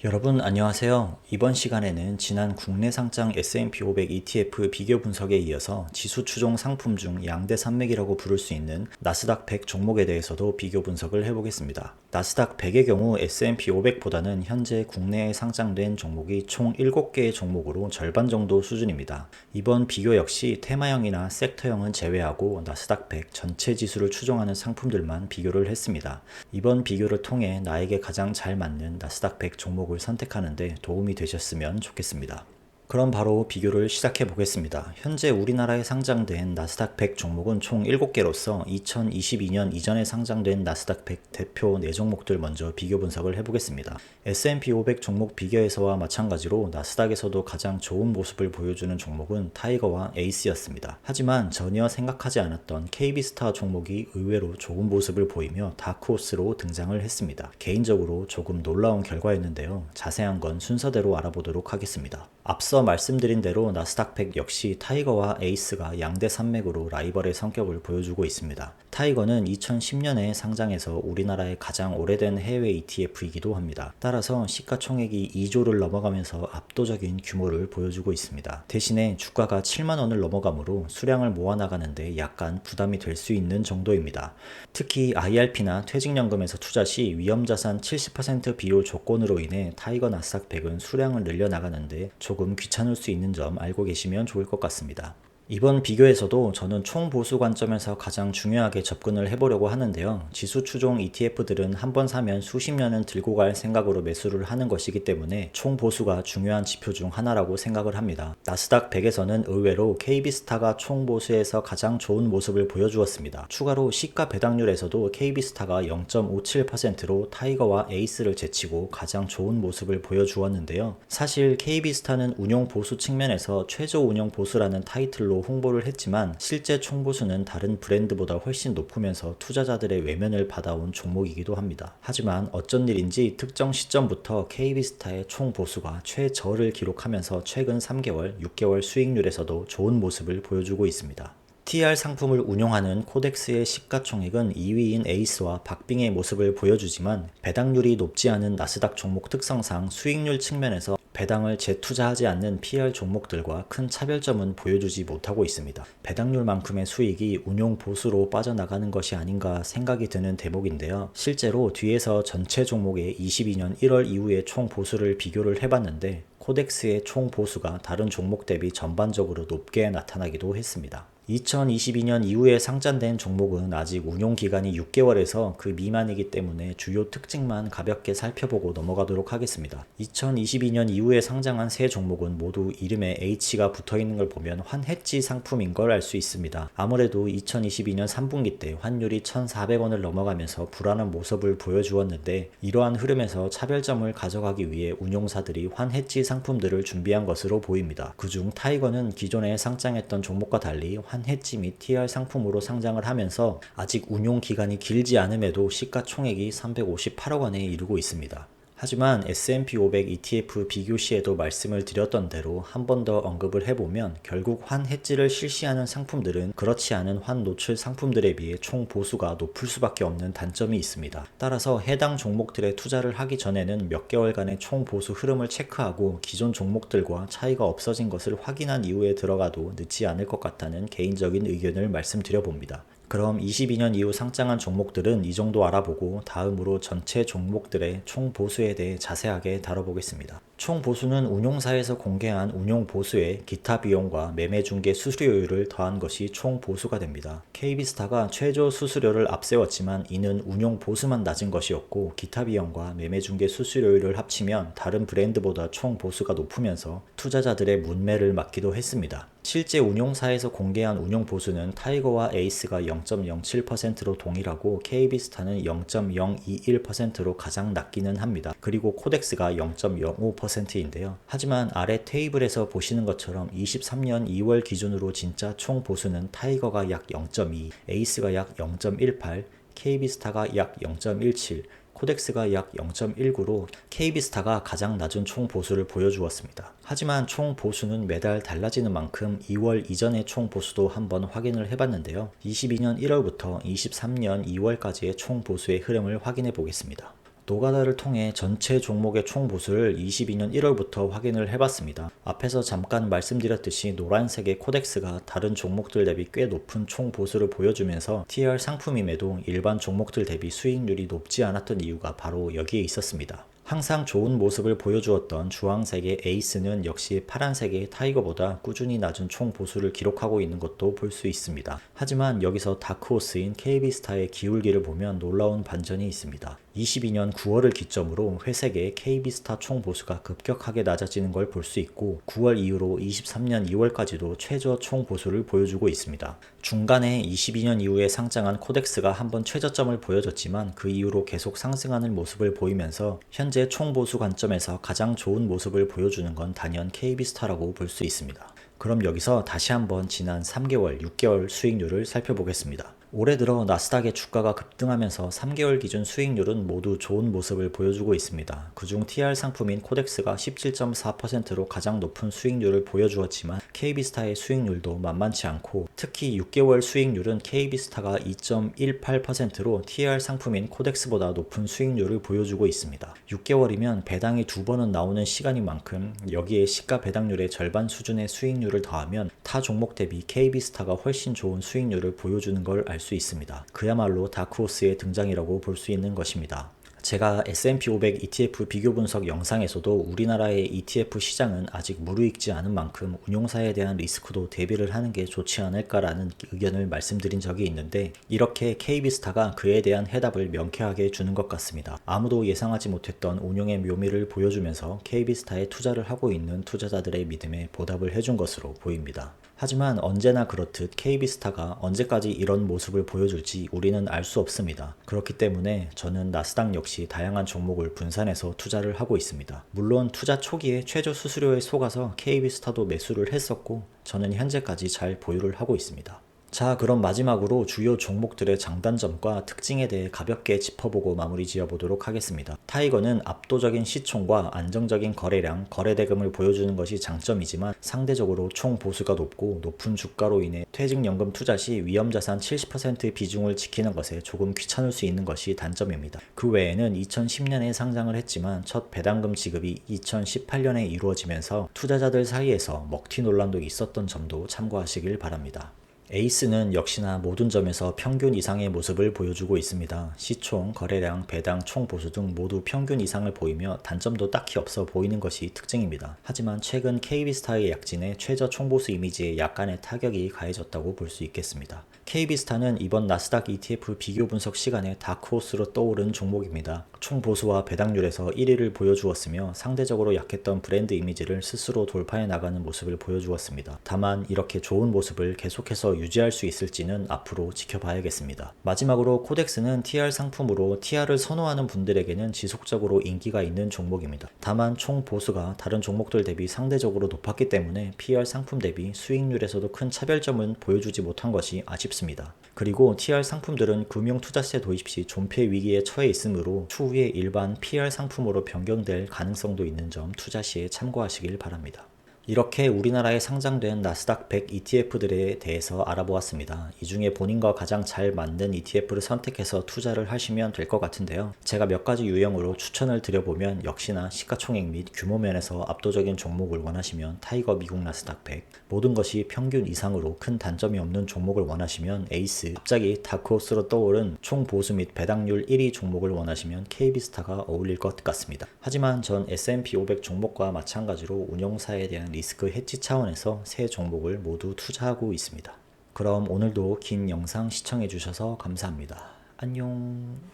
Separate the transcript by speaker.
Speaker 1: 여러분 안녕하세요. 이번 시간에는 지난 국내 상장 S&P 500 ETF 비교 분석에 이어서 지수 추종 상품 중 양대 산맥이라고 부를 수 있는 나스닥 100 종목에 대해서도 비교 분석을 해보겠습니다. 나스닥 100의 경우 S&P 500보다는 현재 국내에 상장된 종목이 총 7개의 종목으로 절반 정도 수준입니다. 이번 비교 역시 테마형이나 섹터형은 제외하고 나스닥 100 전체 지수를 추종하는 상품들만 비교를 했습니다. 이번 비교를 통해 나에게 가장 잘 맞는 나스닥 100 종목을 선택하는 데 도움이 되셨으면 좋겠습니다. 그럼 바로 비교를 시작해 보겠습니다. 현재 우리나라에 상장된 나스닥 100 종목은 총 7개로서 2022년 이전에 상장된 나스닥 100 대표 4종목들 먼저 비교 분석을 해보겠습니다. S&P 500 종목 비교에서와 마찬가지로 나스닥에서도 가장 좋은 모습을 보여주는 종목은 타이거와 에이스였습니다. 하지만 전혀 생각하지 않았던 KB스타 종목이 의외로 좋은 모습을 보이며 다크호스로 등장을 했습니다. 개인적으로 조금 놀라운 결과였는데요. 자세한 건 순서대로 알아보도록 하겠습니다. 앞서 말씀드린 대로 나스닥 100 역시 타이거와 에이스가 양대 산맥으로 라이벌의 성격을 보여주고 있습니다. 타이거는 2010년에 상장해서 우리나라의 가장 오래된 해외 ETF이기도 합니다. 따라서 시가총액이 2조를 넘어가면서 압도적인 규모를 보여주고 있습니다. 대신에 주가가 7만원을 넘어가므로 수량을 모아나가는데 약간 부담이 될 수 있는 정도입니다. 특히 IRP나 퇴직연금에서 투자 시 위험자산 70% 비율 조건으로 인해 타이거 나스닥 100은 수량을 늘려나가는데 조금 귀찮을 수 있는 점 알고 계시면 좋을 것 같습니다. 이번 비교에서도 저는 총보수 관점에서 가장 중요하게 접근을 해보려고 하는데요. 지수 추종 ETF들은 한번 사면 수십 년은 들고 갈 생각으로 매수를 하는 것이기 때문에 총보수가 중요한 지표 중 하나라고 생각을 합니다. 나스닥 100에서는 의외로 KB스타가 총보수에서 가장 좋은 모습을 보여주었습니다. 추가로 시가 배당률에서도 KB스타가 0.57%로 타이거와 에이스를 제치고 가장 좋은 모습을 보여주었는데요. 사실 KB스타는 운용보수 측면에서 최저 운용보수라는 타이틀로 홍보를 했지만 실제 총보수는 다른 브랜드보다 훨씬 높으면서 투자자들의 외면을 받아온 종목이기도 합니다. 하지만 어쩐 일인지 특정 시점부터 KB스타의 총보수가 최저를 기록하면서 최근 3개월, 6개월 수익률에서도 좋은 모습을 보여주고 있습니다. TR 상품을 운용하는 코덱스의 시가총액은 2위인 에이스와 박빙의 모습을 보여주지만 배당률이 높지 않은 나스닥 종목 특성상 수익률 측면에서 배당을 재투자하지 않는 PR 종목들과 큰 차별점은 보여주지 못하고 있습니다. 배당률만큼의 수익이 운용 보수로 빠져나가는 것이 아닌가 생각이 드는 대목인데요. 실제로 뒤에서 전체 종목의 22년 1월 이후의 총 보수를 비교를 해봤는데 코덱스의 총 보수가 다른 종목 대비 전반적으로 높게 나타나기도 했습니다. 2022년 이후에 상장된 종목은 아직 운용기간이 6개월에서 그 미만이기 때문에 주요 특징만 가볍게 살펴보고 넘어가도록 하겠습니다. 2022년 이후에 상장한 세 종목은 모두 이름에 H가 붙어있는 걸 보면 환해지 상품인 걸 알 수 있습니다. 아무래도 2022년 3분기 때 환율이 1,400원을 넘어가면서 불안한 모습을 보여주었는데 이러한 흐름에서 차별점을 가져가기 위해 운용사들이 환해지 상품들을 준비한 것으로 보입니다. 그중 타이거는 기존에 상장했던 종목과 달리 환해지 및 TR 상품으로 상장을 하면서 아직 운용 기간이 길지 않음에도 시가총액이 358억 원에 이르고 있습니다. 하지만 S&P 500 ETF 비교 시에도 말씀을 드렸던 대로 한 번 더 언급을 해보면 결국 환해지를 실시하는 상품들은 그렇지 않은 환노출 상품들에 비해 총 보수가 높을 수밖에 없는 단점이 있습니다. 따라서 해당 종목들에 투자를 하기 전에는 몇 개월간의 총 보수 흐름을 체크하고 기존 종목들과 차이가 없어진 것을 확인한 이후에 들어가도 늦지 않을 것 같다는 개인적인 의견을 말씀드려 봅니다. 그럼 22년 이후 상장한 종목들은 이 정도 알아보고 다음으로 전체 종목들의 총 보수에 대해 자세하게 다뤄보겠습니다. 총 보수는 운용사에서 공개한 운용 보수에 기타 비용과 매매 중개 수수료율을 더한 것이 총 보수가 됩니다. KB스타가 최저 수수료를 앞세웠지만 이는 운용 보수만 낮은 것이었고 기타 비용과 매매 중개 수수료율을 합치면 다른 브랜드보다 총 보수가 높으면서 투자자들의 문매를 막기도 했습니다. 실제 운용사에서 공개한 운용 보수는 타이거와 에이스가 0.07%로 동일하고 KB스타는 0.021%로 가장 낮기는 합니다. 그리고 코덱스가 0.05%인데요. 하지만 아래 테이블에서 보시는 것처럼 23년 2월 기준으로 진짜 총 보수는 타이거가 약 0.2, 에이스가 약 0.18, KB스타가 약 0.17, 코덱스가 약 0.19로 KB스타가 가장 낮은 총 보수를 보여주었습니다. 하지만 총 보수는 매달 달라지는 만큼 2월 이전의 총 보수도 한번 확인을 해봤는데요. 22년 1월부터 23년 2월까지의 총 보수의 흐름을 확인해 보겠습니다. 노가다를 통해 전체 종목의 총 보수를 22년 1월부터 확인을 해봤습니다. 앞에서 잠깐 말씀드렸듯이 노란색의 코덱스가 다른 종목들 대비 꽤 높은 총 보수를 보여주면서 TR 상품임에도 일반 종목들 대비 수익률이 높지 않았던 이유가 바로 여기에 있었습니다. 항상 좋은 모습을 보여주었던 주황색의 에이스는 역시 파란색의 타이거보다 꾸준히 낮은 총 보수를 기록하고 있는 것도 볼 수 있습니다. 하지만 여기서 다크호스인 KB스타의 기울기를 보면 놀라운 반전이 있습니다. 22년 9월을 기점으로 회색의 KB스타 총 보수가 급격하게 낮아지는 걸 볼 수 있고 9월 이후로 23년 2월까지도 최저 총 보수를 보여주고 있습니다. 중간에 22년 이후에 상장한 코덱스가 한번 최저점을 보여줬지만 그 이후로 계속 상승하는 모습을 보이면서 현재 총 보수 관점에서 가장 좋은 모습을 보여주는 건 단연 KB스타라고 볼 수 있습니다. 그럼 여기서 다시 한번 지난 3개월, 6개월 수익률을 살펴보겠습니다. 올해 들어 나스닥의 주가가 급등하면서 3개월 기준 수익률은 모두 좋은 모습을 보여주고 있습니다. 그중 TR 상품인 코덱스가 17.4%로 가장 높은 수익률을 보여주었지만 KB스타의 수익률도 만만치 않고 특히 6개월 수익률은 KB스타가 2.18%로 TR 상품인 코덱스보다 높은 수익률을 보여주고 있습니다. 6개월이면 배당이 2번은 나오는 시간인 만큼 여기에 시가 배당률의 절반 수준의 수익률을 더하면 타 종목 대비 KB스타가 훨씬 좋은 수익률을 보여주는 걸 알 수 있습니다. 그야말로 다크호스의 등장이라고 볼 수 있는 것입니다. 제가 S&P 500 ETF 비교 분석 영상에서도 우리나라의 ETF 시장은 아직 무르익지 않은 만큼 운용사에 대한 리스크도 대비를 하는 게 좋지 않을까라는 의견을 말씀드린 적이 있는데 이렇게 KB스타가 그에 대한 해답을 명쾌하게 주는 것 같습니다. 아무도 예상하지 못했던 운용의 묘미를 보여주면서 KB스타에 투자를 하고 있는 투자자들의 믿음에 보답을 해준 것으로 보입니다. 하지만 언제나 그렇듯 KB스타가 언제까지 이런 모습을 보여줄지 우리는 알 수 없습니다. 그렇기 때문에 저는 나스닥 역시 다양한 종목을 분산해서 투자를 하고 있습니다. 물론 투자 초기에 최저 수수료에 속아서 KB스타도 매수를 했었고 저는 현재까지 잘 보유를 하고 있습니다. 자, 그럼 마지막으로 주요 종목들의 장단점과 특징에 대해 가볍게 짚어보고 마무리 지어보도록 하겠습니다. 타이거는 압도적인 시총과 안정적인 거래량, 거래대금을 보여주는 것이 장점이지만 상대적으로 총 보수가 높고 높은 주가로 인해 퇴직연금 투자 시 위험자산 70% 비중을 지키는 것에 조금 귀찮을 수 있는 것이 단점입니다. 그 외에는 2010년에 상장을 했지만 첫 배당금 지급이 2018년에 이루어지면서 투자자들 사이에서 먹튀 논란도 있었던 점도 참고하시길 바랍니다. 에이스는 역시나 모든 점에서 평균 이상의 모습을 보여주고 있습니다. 시총, 거래량, 배당, 총 보수 등 모두 평균 이상을 보이며 단점도 딱히 없어 보이는 것이 특징입니다. 하지만 최근 KB스타의 약진에 최저 총보수 이미지에 약간의 타격이 가해졌다고 볼 수 있겠습니다. KB스타는 이번 나스닥 ETF 비교 분석 시간에 다크호스로 떠오른 종목입니다. 총 보수와 배당률에서 1위를 보여주었으며 상대적으로 약했던 브랜드 이미지를 스스로 돌파해 나가는 모습을 보여주었습니다. 다만 이렇게 좋은 모습을 계속해서 유지할 수 있을지는 앞으로 지켜봐야겠습니다. 마지막으로 코덱스는 TR 상품으로 TR을 선호하는 분들에게는 지속적으로 인기가 있는 종목입니다. 다만 총 보수가 다른 종목들 대비 상대적으로 높았기 때문에 PR 상품 대비 수익률에서도 큰 차별점은 보여주지 못한 것이 아쉽습니다. 그리고 TR 상품들은 금융투자세 도입 시 존폐 위기에 처해 있으므로 추후에 일반 PR 상품으로 변경될 가능성도 있는 점 투자 시에 참고하시길 바랍니다. 이렇게 우리나라에 상장된 나스닥 100 ETF들에 대해서 알아보았습니다. 이 중에 본인과 가장 잘 맞는 ETF를 선택해서 투자를 하시면 될 것 같은데요. 제가 몇 가지 유형으로 추천을 드려보면 역시나 시가총액 및 규모 면에서 압도적인 종목을 원하시면 타이거 미국 나스닥 100, 모든 것이 평균 이상으로 큰 단점이 없는 종목을 원하시면 에이스, 갑자기 다크호스로 떠오른 총 보수 및 배당률 1위 종목을 원하시면 KB스타가 어울릴 것 같습니다. 하지만 전 S&P 500 종목과 마찬가지로 운용사에 대한 리스크 해지 차원에서 세 종목을 모두 투자하고 있습니다. 그럼 오늘도 긴 영상 시청해주셔서 감사합니다. 안녕.